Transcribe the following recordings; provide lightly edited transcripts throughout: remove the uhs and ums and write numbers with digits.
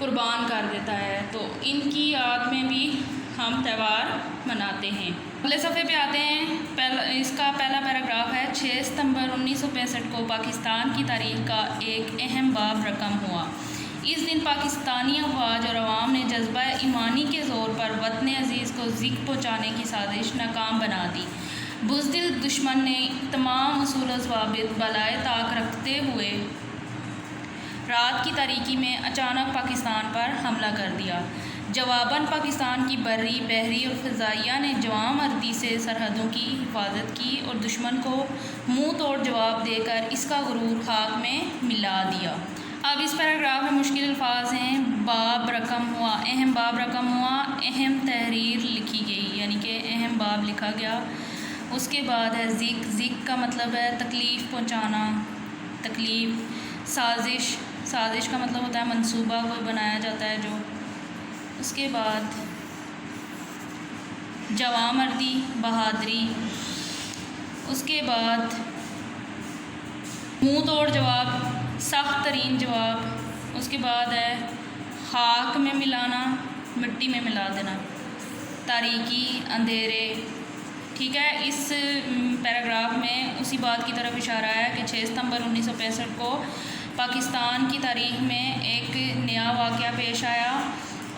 قربان کر دیتا ہے، تو ان کی یاد میں بھی ہم تہوار مناتے ہیں۔ اگلے صفحے پہ آتے ہیں، اس کا پہلا پیراگراف ہے 6 ستمبر 1965 کو پاکستان کی تاریخ کا ایک اہم باب رقم ہوا۔ اس دن پاکستانی افواج اور عوام نے جذبہ ایمانی کے زور پر وطن عزیز کو ذکر پہنچانے کی سازش ناکام بنا دی۔ بزدل دشمن نے تمام اصول و ضوابط بالائے طاق رکھتے ہوئے رات کی تاریکی میں اچانک پاکستان پر حملہ کر دیا۔ جواباً پاکستان کی بری، بحری اور فضائیہ نے جواں مردی سے سرحدوں کی حفاظت کی اور دشمن کو منہ توڑ جواب دے کر اس کا غرور خاک میں ملا دیا۔ اب اس پیراگراف میں مشکل الفاظ ہیں۔ باب رقم ہوا، اہم باب رقم ہوا، اہم تحریر لکھی گئی، یعنی کہ اہم باب لکھا گیا۔ اس کے بعد ہے ذک کا مطلب ہے تکلیف پہنچانا، تکلیف۔ سازش کا مطلب ہوتا ہے منصوبہ کوئی بنایا جاتا ہے جو۔ اس کے بعد جواں مردی، بہادری۔ اس کے بعد منہ توڑ جواب، سخت ترین جواب۔ اس کے بعد ہے خاک میں ملانا، مٹی میں ملا دینا، تاریکی، اندھیرے۔ ٹھیک ہے، اس پیراگراف میں اسی بات کی طرف اشارہ ہے کہ 6 ستمبر 1965 کو پاکستان کی تاریخ میں ایک نیا واقعہ پیش آیا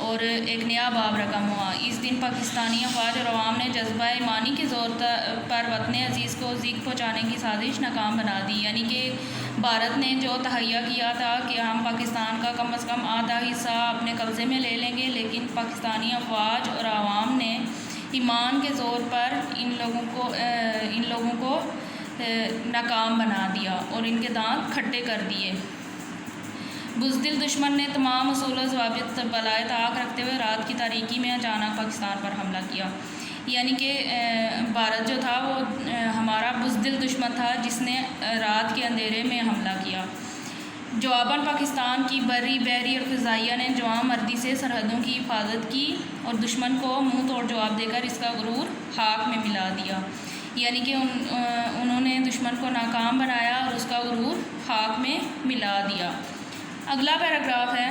اور ایک نیا باب رقم ہوا۔ اس دن پاکستانی افواج اور عوام نے جذبہ ایمانی کے زور پر وطن عزیز کو ذکر پہنچانے کی سازش ناکام بنا دی، یعنی کہ بھارت نے جو تہیہ کیا تھا کہ ہم پاکستان کا کم از کم آدھا حصہ اپنے قبضے میں لے لیں گے، لیکن پاکستانی افواج اور عوام نے ایمان کے زور پر ان لوگوں کو ناکام بنا دیا اور ان کے دانت کھٹے کر دیے۔ بزدل دشمن نے تمام اصول و ضوابط بالائے طاق رکھتے ہوئے رات کی تاریکی میں اچانک پاکستان پر حملہ کیا، یعنی کہ بھارت جو تھا وہ ہمارا بزدل دشمن تھا جس نے رات کے اندھیرے میں حملہ کیا۔ جواباً پاکستان کی بری، بحری اور فضائیہ نے جواں مردی سے سرحدوں کی حفاظت کی اور دشمن کو منہ توڑ جواب دے کر اس کا غرور خاک میں ملا دیا، یعنی کہ انہوں نے دشمن کو ناکام بنایا اور اس کا غرور خاک میں ملا دیا۔ اگلا پیراگراف ہے،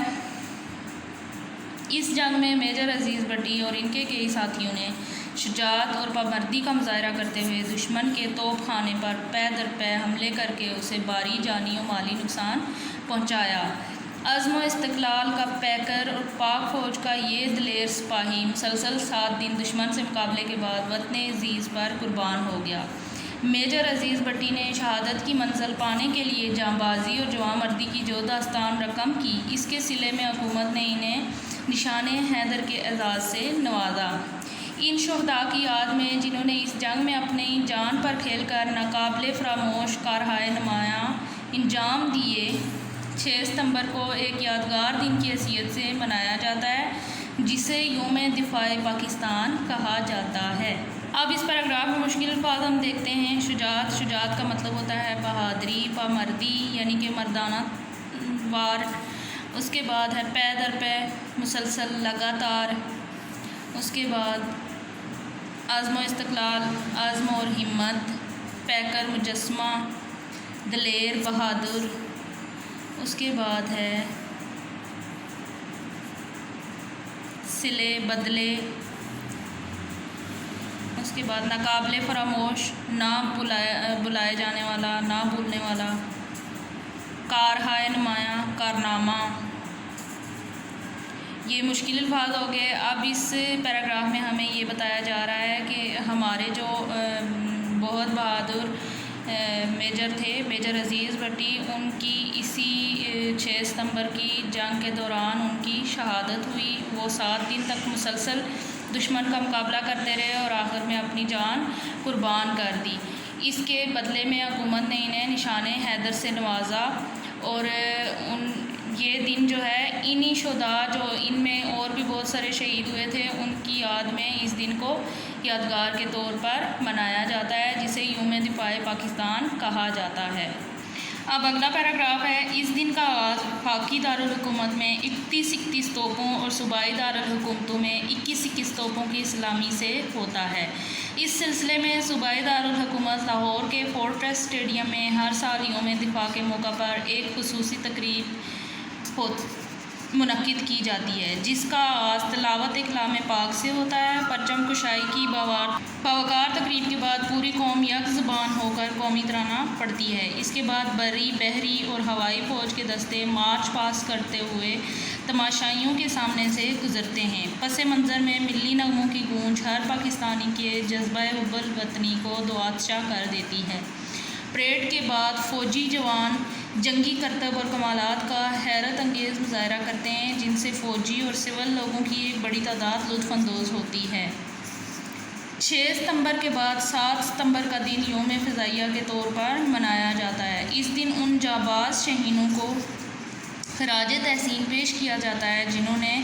اس جنگ میں میجر عزیز بٹی اور ان کے کئی ساتھیوں نے شجاعت اور پامردی کا مظاہرہ کرتے ہوئے دشمن کے توپ خانے پر پے در پے حملے کر کے اسے بھاری جانی و مالی نقصان پہنچایا۔ عزم و استقلال کا پیکر اور پاک فوج کا یہ دلیر سپاہی مسلسل 7 دن دشمن سے مقابلے کے بعد وطن عزیز پر قربان ہو گیا۔ میجر عزیز بٹی نے شہادت کی منزل پانے کے لیے جاں بازی اور جواں مردی کی جو داستان رقم کی، اس کے صلے میں حکومت نے انہیں نشان حیدر کے اعزاز سے نوازا۔ ان شہداء کی یاد میں جنہوں نے اس جنگ میں اپنی جان پر کھیل کر ناقابل فراموش کارہائے نمایاں انجام دیے، 6 ستمبر کو ایک یادگار دن کی حیثیت سے منایا جاتا ہے جسے یوم دفاع پاکستان کہا جاتا ہے۔ اب اس پیراگراف میں مشکل الفاظ ہم دیکھتے ہیں۔ شجاعت کا مطلب ہوتا ہے بہادری، پامردی، یعنی کہ مردانہ وار۔ اس کے بعد ہے پے در پے، مسلسل، لگاتار۔ اس کے بعد عزم و استقلال، عزم اور ہمت۔ پیکر، مجسمہ، دلیر، بہادر۔ اس کے بعد ہے صلے، بدلے۔ اس کے بعد ناقابل فراموش، نہ بلائے جانے والا، نہ بھولنے والا۔ کارہائے نمایاں، کارنامہ۔ یہ مشکل الفاظ ہو گئے۔ اب اس پیراگراف میں ہمیں یہ بتایا جا رہا ہے کہ ہمارے جو بہت بہادر میجر تھے، میجر عزیز بٹی، ان کی اسی 6 ستمبر کی جنگ کے دوران ان کی شہادت ہوئی۔ وہ 7 دن تک مسلسل دشمن کا مقابلہ کرتے رہے اور آخر میں اپنی جان قربان کر دی۔ اس کے بدلے میں حکومت نے انہیں نشان حیدر سے نوازا اور یہ دن جو ہے انہی شہداء جو ان میں اور بھی بہت سارے شہید ہوئے تھے ان کی یاد میں اس دن کو یادگار کے طور پر منایا جاتا ہے جسے یوم دفاع پاکستان کہا جاتا ہے۔ اب اگلا پیراگراف ہے، اس دن کا آغاز وفاقی دارالحکومت میں 31 توپوں اور صوبائی دارالحکومتوں میں 21 توپوں کی سلامی سے ہوتا ہے۔ اس سلسلے میں صوبائی دارالحکومت لاہور کے فورٹریس اسٹیڈیم میں ہر سال یوم دفاع کے موقع پر ایک خصوصی تقریب منعقد کی جاتی ہے، جس کا آغاز تلاوت کلام پاک سے ہوتا ہے۔ پرچم کشائی کی باوقار تقریب کے بعد پوری قوم یک زبان ہو کر قومی ترانہ پڑھتی ہے۔ اس کے بعد بری، بحری اور ہوائی فوج کے دستے مارچ پاس کرتے ہوئے تماشائیوں کے سامنے سے گزرتے ہیں۔ پس منظر میں ملی نغموں کی گونج ہر پاکستانی کے جذبہ حب الوطنی کو دوآتشا کر دیتی ہے۔ پریڈ کے بعد فوجی جوان جنگی کرتب اور کمالات کا حیرت انگیز مظاہرہ کرتے ہیں، جن سے فوجی اور سول لوگوں کی ایک بڑی تعداد لطف اندوز ہوتی ہے۔ 6 ستمبر کے بعد 7 ستمبر کا دن یوم فضائیہ کے طور پر منایا جاتا ہے۔ اس دن ان جانباز شہیدوں کو خراج تحسین پیش کیا جاتا ہے، جنہوں نے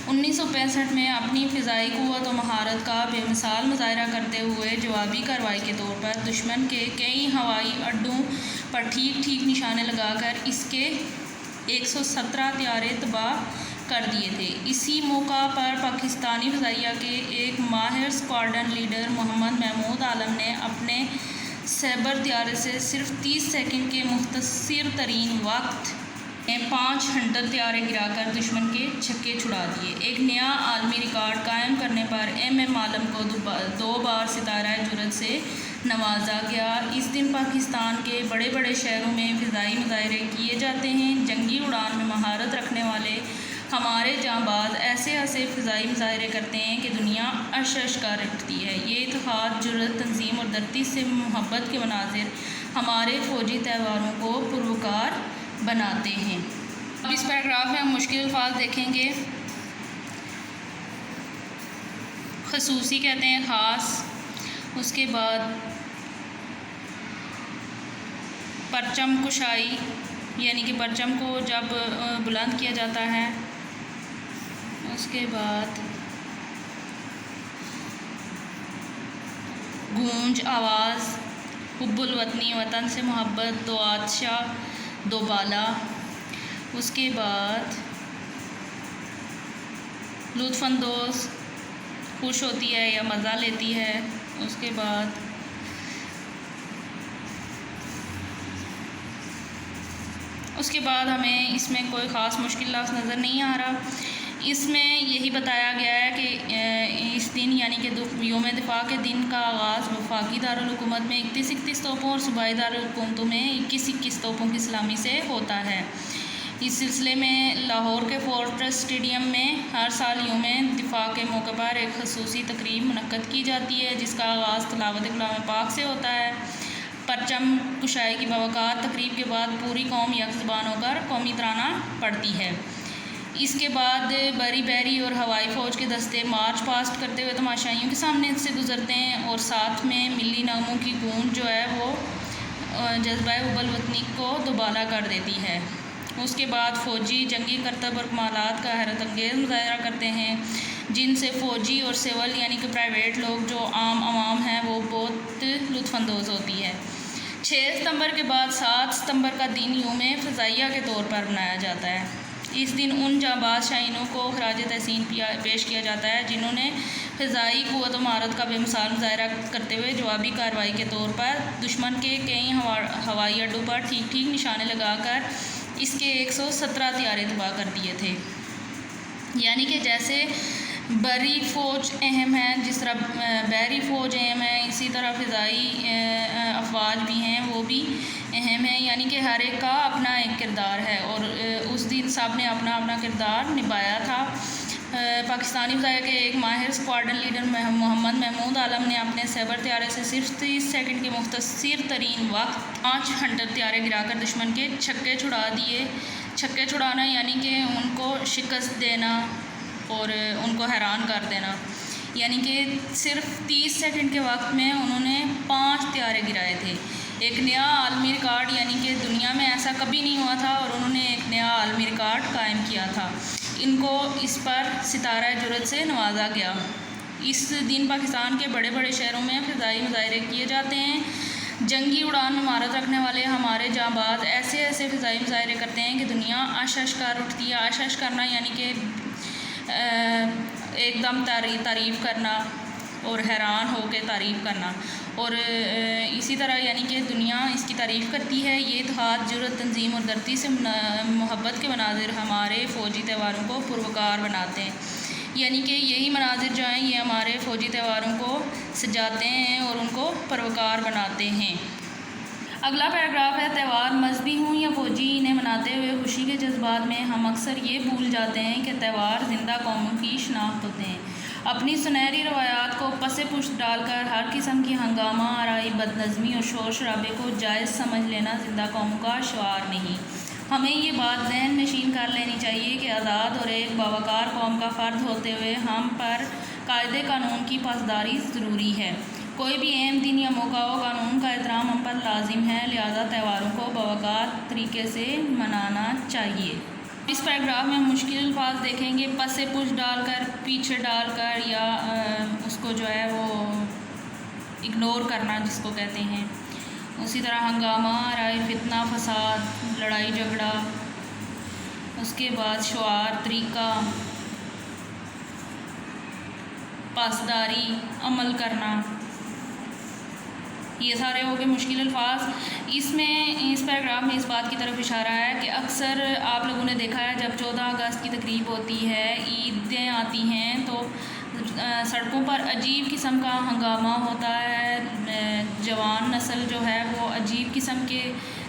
1965 میں اپنی فضائی قوت و مہارت کا بے مثال مظاہرہ کرتے ہوئے جوابی کارروائی کے طور پر دشمن کے کئی ہوائی اڈوں پر ٹھیک ٹھیک نشانے لگا کر اس کے 117 طیارے تباہ کر دیے تھے۔ اسی موقع پر پاکستانی فضائیہ کے ایک ماہر اسکواڈرن لیڈر محمد محمود عالم نے اپنے سیبر طیارے سے صرف 30 سیکنڈ کے مختصر ترین وقت میں 5 ہنٹر طیارے گرا کر دشمن کے چھکے چھڑا دیے۔ ایک نیا عالمی ریکارڈ قائم کرنے پر ایم عالم کو 2 بار ستارہ جرأت سے نوازا گیا۔ اس دن پاکستان کے بڑے بڑے شہروں میں فضائی مظاہرے کیے جاتے ہیں۔ جنگی اڑان میں مہارت رکھنے والے ہمارے جانباز ایسے فضائی مظاہرے کرتے ہیں کہ دنیا عرش کر اٹھتی ہے۔ یہ اتحاد، جرأت، تنظیم اور دھرتی سے محبت کے مناظر ہمارے فوجی تہواروں کو پروکار بناتے ہیں۔ اب اس پیراگراف میں ہم مشکل الفاظ دیکھیں گے۔ خصوصی کہتے ہیں خاص، اس کے بعد پرچم کشائی یعنی کہ پرچم کو جب بلند کیا جاتا ہے، اس کے بعد گونج، آواز، حب الوطنی، وطن سے محبت، دوآتشا، دوبالا، اس کے بعد لطف اندوز، خوش ہوتی ہے یا مزہ لیتی ہے، اس کے بعد ہمیں اس میں کوئی خاص مشکل لفظ نظر نہیں آ رہا۔ اس میں یہی بتایا گیا ہے کہ اس دن یعنی کہ یوم دفاع کے دن کا آغاز وفاقی دارالحکومت میں 31 توپوں اور صوبائی دارالحکومتوں میں 21 توپوں کی سلامی سے ہوتا ہے۔ اس سلسلے میں لاہور کے فورٹریس اسٹیڈیم میں ہر سال یوم دفاع کے موقع پر ایک خصوصی تقریب منعقد کی جاتی ہے، جس کا آغاز تلاوت کلام پاک سے ہوتا ہے۔ پرچم کشائی کی باوقار تقریب کے بعد پوری قوم یک زبان ہو کر قومی ترانہ پڑھتی ہے۔ اس کے بعد بری، بحری اور ہوائی فوج کے دستے مارچ پاسٹ کرتے ہوئے تماشائیوں کے سامنے سے گزرتے ہیں اور ساتھ میں ملی نغموں کی گونج جو ہے وہ جذبہ حب الوطنی کو دوبالا کر دیتی ہے۔ اس کے بعد فوجی جنگی کرتب اور کمالات کا حیرت انگیز مظاہرہ کرتے ہیں، جن سے فوجی اور سول یعنی کہ پرائیویٹ لوگ جو عام عوام ہیں وہ بہت لطف اندوز ہوتی ہے۔ 6 ستمبر کے بعد 7 ستمبر کا دن یوم فضائیہ کے طور پر منایا جاتا ہے۔ اس دن ان جانباز شہیدوں کو خراج تحسین پیش کیا جاتا ہے، جنہوں نے فضائی قوت و مہارت کا بے مثال مظاہرہ کرتے ہوئے جوابی کارروائی کے طور پر دشمن کے کئی ہوائی اڈوں پر ٹھیک ٹھیک نشانے لگا کر اس کے 117 طیارے تباہ کر دیے تھے۔ یعنی کہ جیسے بری فوج اہم ہے، جس طرح بحری فوج اہم ہے، اسی طرح فضائی افواج بھی ہیں، وہ بھی اہم ہیں۔ یعنی کہ ہر ایک کا اپنا ایک کردار ہے اور اس دن سب نے اپنا اپنا کردار نبھایا تھا۔ پاکستانی فضائیہ کے ایک ماہر اسکواڈرن لیڈر محمد محمود عالم نے اپنے سیبر طیارے سے صرف 30 سیکنڈ کے مختصر ترین وقت 5 ہنٹر طیارے گرا کر دشمن کے چھکے چھڑا دیے۔ چھکے چھڑانا یعنی کہ ان کو شکست دینا اور ان کو حیران کر دینا، یعنی کہ صرف 30 سیکنڈ کے وقت میں انہوں نے 5 طیارے گرائے تھے۔ ایک نیا عالمی ریکارڈ، یعنی کہ دنیا میں ایسا کبھی نہیں ہوا تھا اور انہوں نے ایک نیا عالمی ریکارڈ قائم کیا تھا۔ ان کو اس پر ستارہ جرأت سے نوازا گیا۔ اس دن پاکستان کے بڑے بڑے شہروں میں فضائی مظاہرے کیے جاتے ہیں۔ جنگی اڑان میں مہارت رکھنے والے ہمارے جانباز ایسے فضائی مظاہرے کرتے ہیں کہ دنیا عرش کر اٹھتی ہے۔ عرش کرنا یعنی کہ ایک دم تعریف کرنا، اور حیران ہو کے تعریف کرنا، اور اسی طرح یعنی کہ دنیا اس کی تعریف کرتی ہے۔ یہ اتحاد، جرأت، تنظیم اور دھرتی سے محبت کے مناظر ہمارے فوجی تہواروں کو پروکار بناتے ہیں، یعنی کہ یہی مناظر جو ہیں یہ ہمارے فوجی تہواروں کو سجاتے ہیں اور ان کو پروکار بناتے ہیں۔ اگلا پیراگراف ہے، تہوار مذہبی ہوں یا فوجی، انہیں مناتے ہوئے خوشی کے جذبات میں ہم اکثر یہ بھول جاتے ہیں کہ تہوار زندہ قوموں کی شناخت ہوتے ہیں۔ اپنی سنہری روایات کو پس پشت ڈال کر ہر قسم کی ہنگامہ آرائی، بد نظمی اور شور شرابے کو جائز سمجھ لینا زندہ قوموں کا شعار نہیں۔ ہمیں یہ بات ذہن نشین کر لینی چاہیے کہ آزاد اور ایک باوقار قوم کا فرد ہوتے ہوئے ہم پر قاعدے قانون کی پاسداری ضروری ہے۔ کوئی بھی اہم دن یا موقع ہو، قانون کا احترام ہم پر لازم ہے، لہذا تہواروں کو باوقار طریقے سے منانا چاہیے۔ اس پیراگراف میں ہم مشکل الفاظ دیکھیں گے، پس پشت ڈال کر، پیچھے ڈال کر، یا اس کو جو ہے وہ اگنور کرنا جس کو کہتے ہیں۔ اسی طرح ہنگامہ آرائی، فتنہ فساد، لڑائی جھگڑا، اس کے بعد شعار، طریقہ، پاسداری، عمل کرنا، یہ سارے ہو گئے مشکل الفاظ۔ اس پیراگراف میں اس بات کی طرف اشارہ ہے کہ اکثر آپ لوگوں نے دیکھا ہے جب 14 اگست کی تقریب ہوتی ہے، عیدیں آتی ہیں، تو سڑکوں پر عجیب قسم کا ہنگامہ ہوتا ہے، جوان نسل جو ہے وہ عجیب قسم کے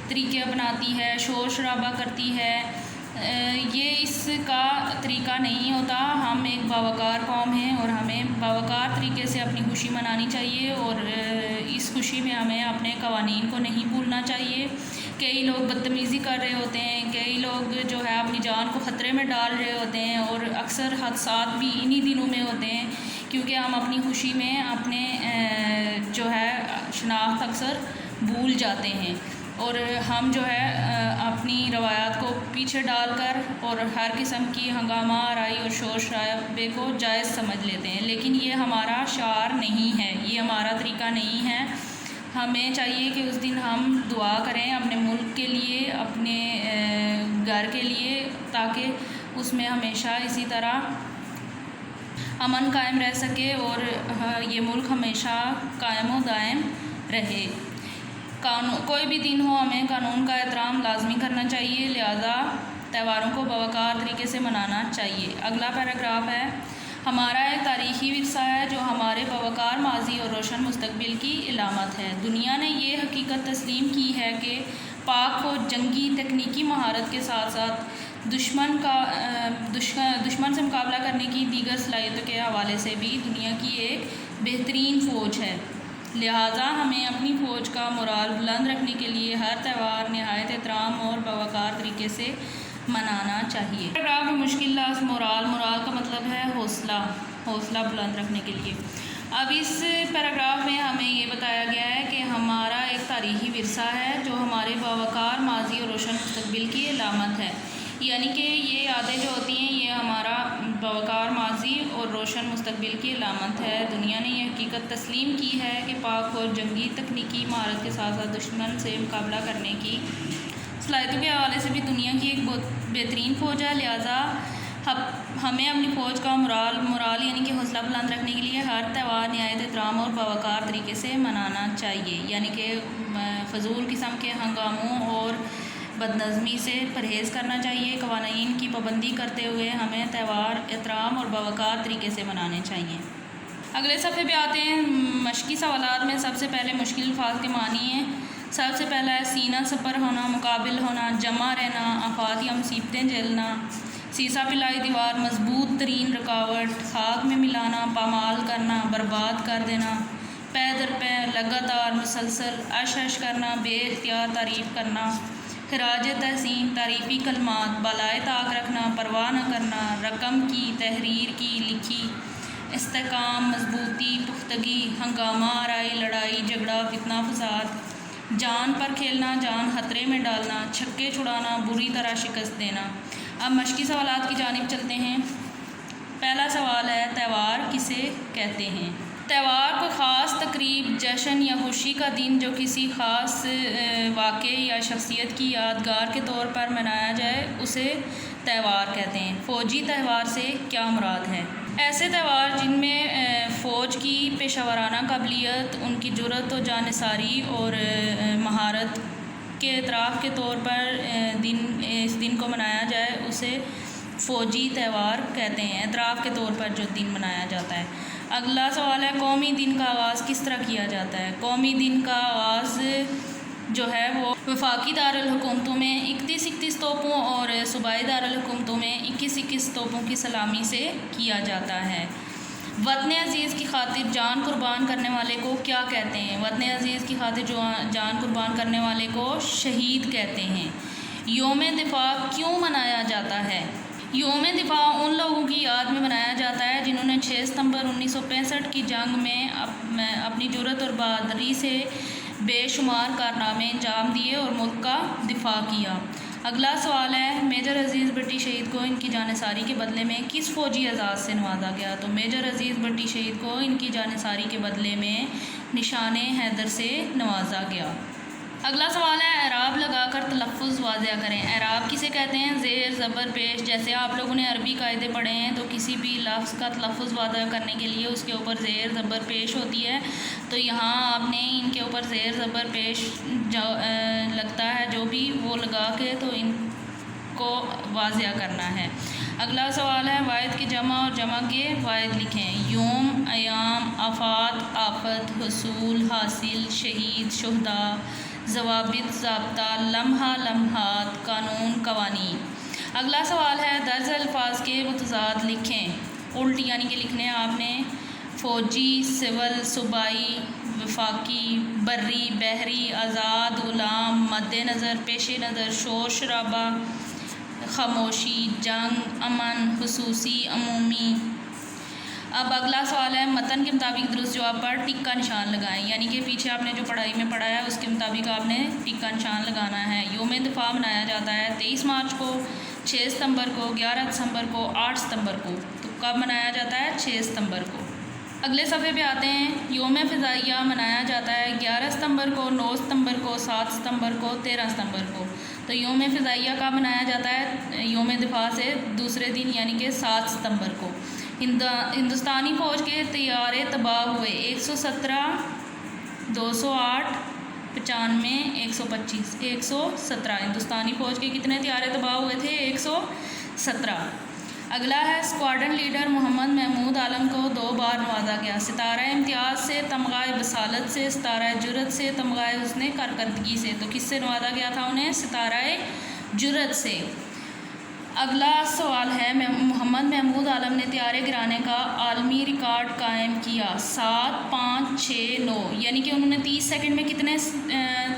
طریقے اپناتی ہے، شور شرابہ کرتی ہے۔ یہ اس کا طریقہ نہیں ہوتا۔ ہم ایک باوقار قوم ہیں اور ہمیں باوقار طریقے سے اپنی خوشی منانی چاہیے، اور اس خوشی میں ہمیں اپنے قوانین کو نہیں بھولنا چاہیے۔ کئی لوگ بدتمیزی کر رہے ہوتے ہیں، کئی لوگ جو ہے اپنی جان کو خطرے میں ڈال رہے ہوتے ہیں، اور اکثر حادثات بھی انہی دنوں میں ہوتے ہیں، کیونکہ ہم اپنی خوشی میں اپنے جو ہے شناخت اکثر بھول جاتے ہیں، اور ہم جو ہے اپنی روایات کو پیچھے ڈال کر اور ہر قسم کی ہنگامہ آرائی اور شور شرابے کو جائز سمجھ لیتے ہیں، لیکن یہ ہمارا شعار نہیں ہے، یہ ہمارا طریقہ نہیں ہے۔ ہمیں چاہیے کہ اس دن ہم دعا کریں اپنے ملک کے لیے، اپنے گھر کے لیے، تاکہ اس میں ہمیشہ اسی طرح امن قائم رہ سکے اور یہ ملک ہمیشہ قائم و دائم رہے۔ کوئی بھی دن ہو، ہمیں قانون کا احترام لازمی کرنا چاہیے، لہذا تہواروں کو باوقار طریقے سے منانا چاہیے۔ اگلا پیراگراف ہے، ہمارا ایک تاریخی ورثہ ہے جو ہمارے باوقار ماضی اور روشن مستقبل کی علامت ہے۔ دنیا نے یہ حقیقت تسلیم کی ہے کہ پاک فوج جنگی تکنیکی مہارت کے ساتھ ساتھ دشمن سے مقابلہ کرنے کی دیگر صلاحیتوں کے حوالے سے بھی دنیا کی ایک بہترین فوج ہے، لہٰذا ہمیں اپنی فوج کا مورال بلند رکھنے کے لیے ہر تہوار نہایت احترام اور باوقار طریقے سے منانا چاہیے۔ پیراگراف میں مشکل لفظ مورال کا مطلب ہے حوصلہ بلند رکھنے کے لیے۔ اب اس پیراگراف میں ہمیں یہ بتایا گیا ہے کہ ہمارا ایک تاریخی ورثہ ہے جو ہمارے باوقار ماضی اور روشن مستقبل کی علامت ہے، یعنی کہ یہ یادیں جو ہوتی ہیں یہ ہمارا باوقار ماضی اور روشن مستقبل کی علامت ہے۔ دنیا نے یہ حقیقت تسلیم کی ہے کہ پاک فوج جنگی تکنیکی مہارت کے ساتھ ساتھ دشمن سے مقابلہ کرنے کی صلاحیتوں کے حوالے سے بھی دنیا کی ایک بہت بہترین فوج ہے، لہٰذا ہمیں اپنی فوج کا مورال یعنی کہ حوصلہ بلند رکھنے کے لیے ہر تہوار نہایت احترام اور باوقار طریقے سے منانا چاہیے، یعنی کہ فضول قسم کے ہنگاموں اور بد نظمی سے پرہیز کرنا چاہیے۔ قوانین کی پابندی کرتے ہوئے ہمیں تہوار احترام اور باوقار طریقے سے منانے چاہیے۔ اگلے صفحے پہ آتے ہیں، مشقی سوالات میں سب سے پہلے مشکل الفاظ کے معنی ہیں۔ سب سے پہلا ہے سینہ سپر ہونا، مقابل ہونا، جمع رہنا، آفات یا مصیبتیں جھیلنا، سیسا پلائی دیوار، مضبوط ترین رکاوٹ، خاک میں ملانا، پامال کرنا، برباد کر دینا، پے در پے، لگاتار، مسلسل، اش کرنا، بے اختیار تعریف کرنا، خراج تحسین، تعریفی کلمات، بالائے طاق رکھنا، پرواہ نہ کرنا، رقم کی، تحریر کی، لکھی، استحکام، مضبوطی، پختگی، ہنگامہ آرائی، لڑائی جھگڑا، فتنہ فساد، جان پر کھیلنا، جان خطرے میں ڈالنا، چھکے چھڑانا، بری طرح شکست دینا۔ اب مشقی سوالات کی جانب چلتے ہیں۔ پہلا سوال ہے، تہوار کسے کہتے ہیں؟ تہوار کوئی خاص تقریب، جشن یا خوشی کا دن جو کسی خاص واقعے یا شخصیت کی یادگار کے طور پر منایا جائے اسے تہوار کہتے ہیں۔ فوجی تہوار سے کیا مراد ہے؟ ایسے تہوار جن میں فوج کی پیشہ ورانہ قابلیت، ان کی جرأت و جانثاری اور مہارت کے اعتراف کے طور پر اس دن کو منایا جائے اسے فوجی تہوار کہتے ہیں، اعتراف کے طور پر جو دن منایا جاتا ہے۔ اگلا سوال ہے قومی دن کا آغاز کس طرح کیا جاتا ہے؟ قومی دن کا آغاز جو ہے وہ وفاقی دارالحکومتوں میں 31 توپوں اور صوبائی دارالحکومتوں میں 21 توپوں کی سلامی سے کیا جاتا ہے۔ وطن عزیز کی خاطر جان قربان کرنے والے کو کیا کہتے ہیں؟ وطن عزیز کی خاطر جان قربان کرنے والے کو شہید کہتے ہیں۔ یوم دفاع کیوں منایا جاتا ہے؟ یوم دفاع ان لوگوں کی یاد میں منایا جاتا ہے جنہوں نے 6 ستمبر 1965 کی جنگ میں اپنی جرأت اور بہادری سے بے شمار کارنامے انجام دیے اور ملک کا دفاع کیا۔ اگلا سوال ہے میجر عزیز بٹی شہید کو ان کی جانثاری کے بدلے میں کس فوجی اعزاز سے نوازا گیا؟ تو میجر عزیز بٹی شہید کو ان کی جانثاری کے بدلے میں نشان حیدر سے نوازا گیا۔ اگلا سوال ہے اعراب لگا کر تلفظ واضح کریں۔ اعراب کسے کہتے ہیں؟ زیر زبر پیش۔ جیسے آپ لوگوں نے عربی قاعدے پڑھے ہیں تو کسی بھی لفظ کا تلفظ واضح کرنے کے لیے اس کے اوپر زیر زبر پیش ہوتی ہے، تو یہاں آپ نے ان کے اوپر زیر زبر پیش جو لگتا ہے جو بھی وہ لگا کے تو ان کو واضح کرنا ہے۔ اگلا سوال ہے واحد کی جمع اور جمع کے واحد لکھیں۔ یوم، ایام، آفات، آفت، حصول، حاصل، شہید، شہداء، ضوابط، ضابطہ، لمحہ، لمحات، قانون، قوانین۔ اگلا سوال ہے درج الفاظ کے متضاد لکھیں۔ الٹ یعنی کہ لکھنے آپ نے فوجی، سول، صوبائی، وفاقی، بری، بحری، آزاد، غلام، مد نظر، پیش نظر، شور شرابہ، خاموشی، جنگ، امن، خصوصی، عمومی۔ اب اگلا سوال ہے متن کے مطابق درست جواب پر ٹک کا نشان لگائیں، یعنی کہ پیچھے آپ نے جو پڑھائی میں پڑھا ہے اس کے مطابق آپ نے ٹک کا نشان لگانا ہے۔ یوم دفاع منایا جاتا ہے 23 مارچ کو، 6 ستمبر کو، 11 دسمبر کو، 8 ستمبر کو۔ تو کب منایا جاتا ہے؟ 6 ستمبر کو۔ اگلے صفحے پہ آتے ہیں۔ یوم فضائیہ منایا جاتا ہے 11 ستمبر کو، 9 ستمبر کو، 7 ستمبر کو، 13 ستمبر کو۔ تو یوم فضائیہ کب منایا جاتا ہے؟ یوم دفاع سے دوسرے دن یعنی کہ 7 ستمبر کو۔ ہندوستانی فوج کے طیارے تباہ ہوئے 117، 208، 95، 125۔ 117 ہندوستانی فوج کے کتنے طیارے تباہ ہوئے تھے؟ 117۔ اگلا ہے اسکواڈرن لیڈر محمد محمود عالم کو 2 بار نوازا گیا۔ ستارہ امتیاز سے، تمغہ بصالت سے، ستارہ جرأت سے، تمغہ حسن کارکردگی سے۔ تو کس سے نوازا گیا تھا انہیں؟ ستارہ جرأت سے۔ اگلا سوال ہے محمد محمود عالم نے طیارے گرانے کا عالمی ریکارڈ قائم کیا 7، 5، 6، 9، یعنی کہ انہوں نے 30 سیکنڈ میں کتنے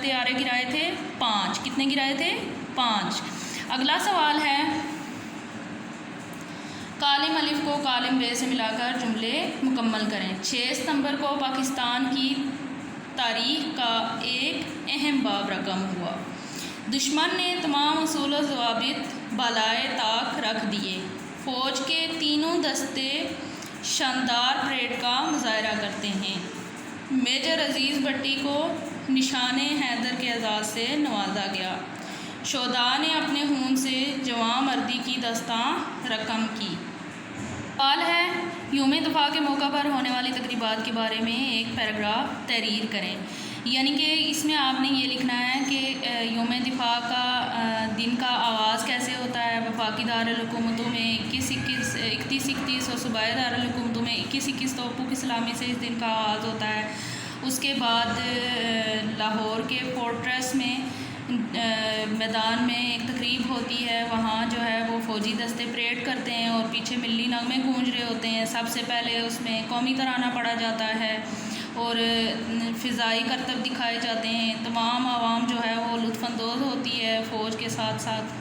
طیارے گرائے تھے؟ 5۔ کتنے گرائے تھے؟ 5۔ اگلا سوال ہے کالم الف کو کالم ب سے ملا کر جملے مکمل کریں۔ 6 ستمبر کو پاکستان کی تاریخ کا ایک اہم باب رقم ہوا۔ دشمن نے تمام اصول و ضوابط بالائے طاق رکھ دیے۔ فوج کے تینوں دستے شاندار پریڈ کا مظاہرہ کرتے ہیں۔ میجر عزیز بٹی کو نشان حیدر کے اعزاز سے نوازا گیا۔ شہداء نے اپنے خون سے جواں مردی کی داستاں رقم کی۔ سوال ہے یوم دفاع کے موقع پر ہونے والی تقریبات کے بارے میں ایک پیراگراف تحریر کریں، یعنی کہ اس میں آپ نے یہ لکھنا ہے کہ یوم دفاع کا دن کا آغاز کیسے ہوتا ہے۔ وفاقی دارالحکومتوں میں 31 اور صوبائی دارالحکومتوں میں 21 توپوں کی سلامی سے اس دن کا آغاز ہوتا ہے۔ اس کے بعد لاہور کے فورٹریس میں میدان میں ایک تقریب ہوتی ہے، وہاں جو ہے وہ فوجی دستے پریڈ کرتے ہیں اور پیچھے ملی نغمے گونج رہے ہوتے ہیں۔ سب سے پہلے اس میں قومی ترانہ پڑھا جاتا ہے اور فضائی کرتب دکھائے جاتے ہیں۔ تمام عوام جو ہے وہ لطف اندوز ہوتی ہے فوج کے ساتھ ساتھ۔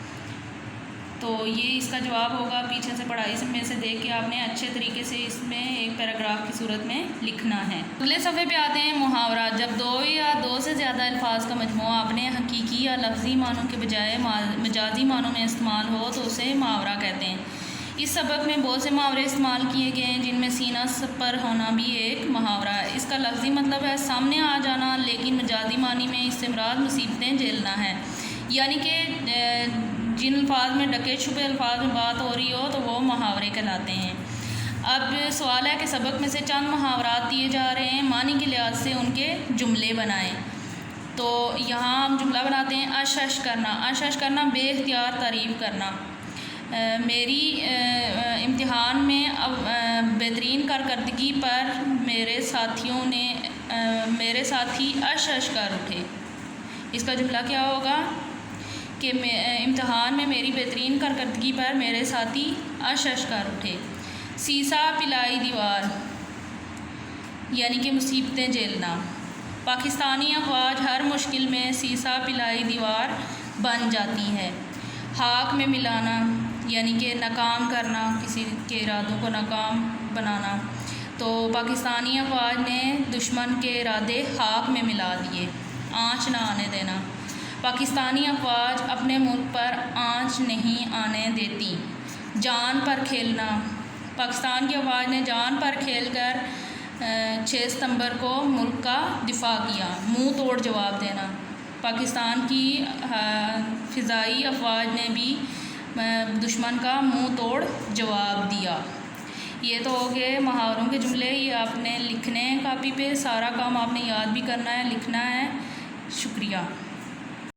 تو یہ اس کا جواب ہوگا، پیچھے سے پڑھائی میں سے دیکھ کے آپ نے اچھے طریقے سے اس میں ایک پیراگراف کی صورت میں لکھنا ہے۔ اگلے صفحے پہ آتے ہیں محاورہ۔ جب 2 یا 2 سے زیادہ الفاظ کا مجموعہ اپنے حقیقی یا لفظی معنوں کے بجائے مجازی معنوں میں استعمال ہو تو اسے محاورہ کہتے ہیں۔ اس سبق میں بہت سے محاورے استعمال کیے گئے ہیں جن میں سینہ پر ہونا بھی ایک محاورہ ہے۔ اس کا لفظی مطلب ہے سامنے آ جانا، لیکن مجازی معنی میں اس سے مراد مصیبتیں جھیلنا ہے، یعنی کہ جن الفاظ میں ڈکے چھپے الفاظ میں بات ہو رہی ہو تو وہ محاورے کہلاتے ہیں۔ اب سوال ہے کہ سبق میں سے چند محاورات دیے جا رہے ہیں، معنی کے لحاظ سے ان کے جملے بنائیں۔ تو یہاں ہم جملہ بناتے ہیں اش اش کرنا۔ اش اش کرنا بے اختیار تعریف کرنا۔ میری امتحان میں بہترین کارکردگی پر میرے ساتھی اش اش کر اٹھے۔ اس کا جملہ کیا ہوگا کہ امتحان میں میری بہترین کارکردگی پر میرے ساتھی اش اش کر اٹھے۔ سیسا پلائی دیوار یعنی کہ مصیبتیں جھیلنا۔ پاکستانی افواج ہر مشکل میں سیسا پلائی دیوار بن جاتی ہے۔ ہاک میں ملانا یعنی کہ ناکام کرنا، کسی کے ارادوں کو ناکام بنانا۔ تو پاکستانی افواج نے دشمن کے ارادے خاک میں ملا دیے، آنچ نہ آنے دینا۔ پاکستانی افواج اپنے ملک پر آنچ نہیں آنے دیتی۔ جان پر کھیلنا، پاکستان کی افواج نے جان پر کھیل کر 6 ستمبر کو ملک کا دفاع کیا۔ منہ توڑ جواب دینا، پاکستان کی فضائی افواج نے بھی دشمن کا منہ توڑ جواب دیا۔ یہ تو ہو گئے محاوروں کے جملے۔ یہ آپ نے لکھنے ہیں کاپی پہ، سارا کام آپ نے یاد بھی کرنا ہے، لکھنا ہے۔ شکریہ۔